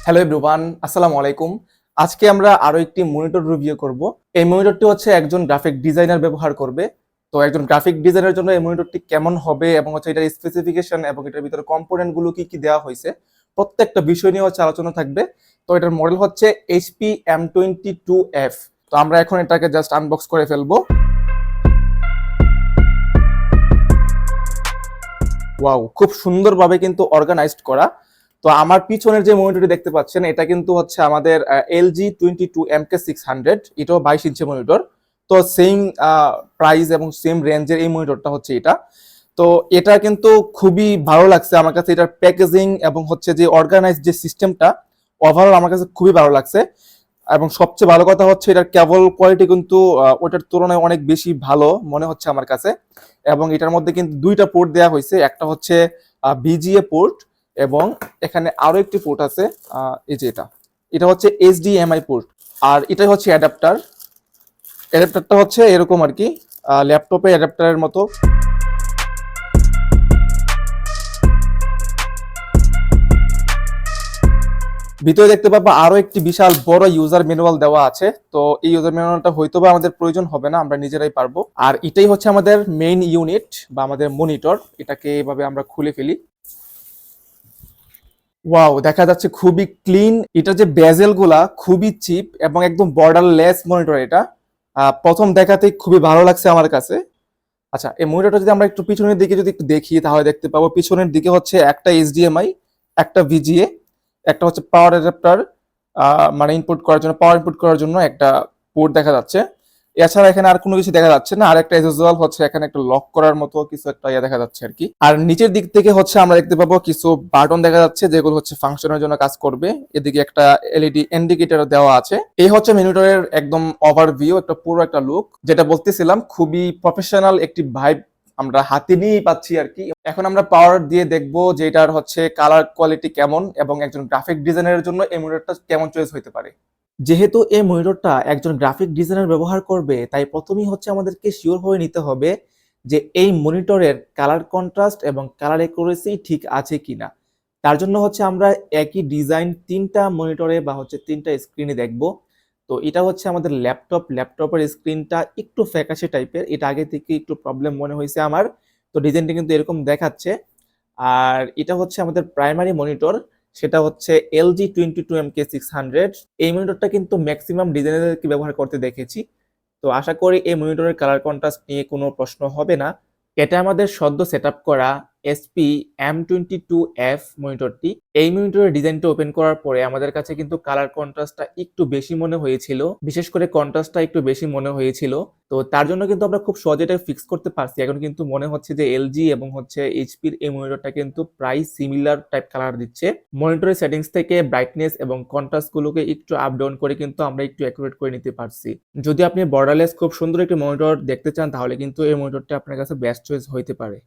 Hello everyone, আসসালামু আলাইকুম। আজকে আমরা আরো একটি মনিটর রিভিউ করব। এই মনিটরটি হচ্ছে একজন গ্রাফিক ডিজাইনার ব্যবহার করবে। তো একজন গ্রাফিক ডিজাইনের জন্য এই মনিটরটি কেমন হবে এবং হচ্ছে এটার স্পেসিফিকেশন এবং এটার ভিতরে কম্পোনেন্ট গুলো কি কি দেওয়া হয়েছে, প্রত্যেকটা বিষয় নিয়ে হচ্ছে আলোচনা থাকবে। তো এটার মডেল হচ্ছে HP M22F। তো আমরা এখন এটাকে জাস্ট আনবক্স করে ফেলবো। ওয়াও, খুব সুন্দরভাবে কিন্তু অর্গানাইজড করা। তো আমার পিছনের যে মনিটরটি দেখতে পাচ্ছেন, এটা কিন্তু হচ্ছে আমাদের LG22MK600। এটাও 22 ইঞ্চি মনিটর। তো সেম প্রাইস এবং সেম রেঞ্জের এই মনিটরটা হচ্ছে এটা। তো এটা কিন্তু খুবই ভালো লাগছে আমার কাছে, এটার প্যাকেজিং এবং হচ্ছে যে অর্গানাইজ যে সিস্টেমটা, ওভারঅল আমার কাছে খুবই ভালো লাগছে। এবং সবচেয়ে ভালো কথা হচ্ছে এটার কেবল কোয়ালিটি কিন্তু ওটার তুলনায় অনেক বেশি ভালো মনে হচ্ছে আমার কাছে। এবং এটার মধ্যে কিন্তু দুইটা পোর্ট দেওয়া হয়েছে, একটা হচ্ছে VGA পোর্ট এবং এখানে আরো একটি পোর্ট আছে। এই যে এটা এটা হচ্ছে HDMI পোর্ট। আর এটাই হচ্ছে অ্যাডাপ্টার। অ্যাডাপ্টারটা হচ্ছে এরকম আর কি, ল্যাপটপে অ্যাডাপ্টারের মতো। ভিতরে দেখতে পাবো আরো একটি বিশাল বড় ইউজার ম্যানুয়াল দেওয়া আছে। তো এই ইউজার ম্যানুয়ালটা হয়তো বা আমাদের প্রয়োজন হবে না, আমরা নিজেরাই পারবো। আর এটাই হচ্ছে আমাদের মেইন ইউনিট বা আমাদের মনিটর। এটাকে এভাবে আমরা খুলে ফেলি। ওয়াও, দেখা যাচ্ছে খুবই ক্লিন। এটা যে বেজেল গুলা খুবই চিপ এবং একদম বর্ডারলেস মনিটর এটা। প্রথম দেখাতেই খুবই ভালো লাগছে আমার কাছে। আচ্ছা, এই মনিটরটা যদি আমরা একটু পিছনের দিকে যদি একটু দেখি, তাহলে দেখতে পাবো পিছনের দিকে হচ্ছে একটা HDMI, একটা VGA, একটা হচ্ছে পাওয়ার অ্যাডাপ্টার, মানে ইনপুট করার জন্য, পাওয়ার ইনপুট করার জন্য একটা পোর্ট দেখা যাচ্ছে। এছাড়া এখানে আর কোনো কিছু দেখা যাচ্ছে না। আর একটা এসএসওয়াল হচ্ছে এখানে একটা লক করার মতো কিছু একটা দেখা যাচ্ছে আর কি। আর নিচের দিক থেকে হচ্ছে আমরা দেখতে পাবো কিছু বাটন দেখা যাচ্ছে, যেগুলো হচ্ছে ফাংশনের জন্য কাজ করবে। এদিকে একটা এলইডি ইন্ডিকেটর দেওয়া আছে। এই হচ্ছে মনিটরের একদম ওভারভিউ, একটা পুরো একটা লুক। যেটা বলতেছিলাম, খুবই প্রফেশনাল একটি ভাইব আমরা হাতে নিয়েই পাচ্ছি আর কি। এখন আমরা পাওয়ার দিয়ে দেখবো যে এটার হচ্ছে কালার কোয়ালিটি কেমন এবং একজন গ্রাফিক ডিজাইনারের জন্য এই মনিটরটা কেমন চয়েস হতে পারে। যেহেতু এই মনিটরটা একজন গ্রাফিক ডিজাইনার ব্যবহার করবে, তাই প্রথমেই হচ্ছে আমাদেরকে শিওর হয়ে নিতে হবে যে এই মনিটরের কালার কন্ট্রাস্ট এবং কালার অ্যাকুরেসি ঠিক আছে কিনা। তার জন্য হচ্ছে আমরা একই ডিজাইন তিনটা মনিটরে বা হচ্ছে তিনটা স্ক্রিনে দেখব। তো এটা হচ্ছে আমাদের ল্যাপটপের স্ক্রিনটা একটু ফ্যাকাশে টাইপের, এটা আগে থেকে একটু প্রবলেম মনে হয়েছে আমার। তো ডিজাইনটা কিন্তু এরকম দেখাচ্ছে। আর এটা হচ্ছে আমাদের প্রাইমারি মনিটর, সেটা হচ্ছে LG22MK600। এই মনিটরটা কিন্তু ম্যাক্সিমাম ডিজাইনারদেরকে ব্যবহার করতে দেখেছি। তো আশা করি এই মনিটরের কালার কন্ট্রাস্ট নিয়ে কোনো প্রশ্ন হবে না। এটা আমাদের সদ্য সেট আপ করা SP M22F মনিটরটি। এই মনিটরের ডিজাইনটা ওপেন করার পরে আমাদের কাছে কিন্তু কালার কন্ট্রাস্টটা একটু বেশি মনে হয়েছিল, বিশেষ করে কন্ট্রাস্টটা একটু বেশি মনে হয়েছিল। তো তার জন্য কিন্তু আমরা খুব সহজে এটা ফিক্স করতে পারছি। এখন কিন্তু মনে হচ্ছে যে LG এবং হচ্ছে HPর এই মনিটরটা কিন্তু প্রায় সিমিলার টাইপ কালার দিচ্ছে। মনিটরের সেটিংস থেকে ব্রাইটনেস এবং কন্ট্রাস্ট গুলোকে একটু আপ ডাউন করে কিন্তু আমরা একটু অ্যাকুরেট করে নিতে পারছি। যদি আপনি বর্ডারলেস খুব সুন্দর একটি মনিটর দেখতে চান, তাহলে কিন্তু এই মনিটরটা আপনার কাছে বেস্ট চয়েস হইতে পারে।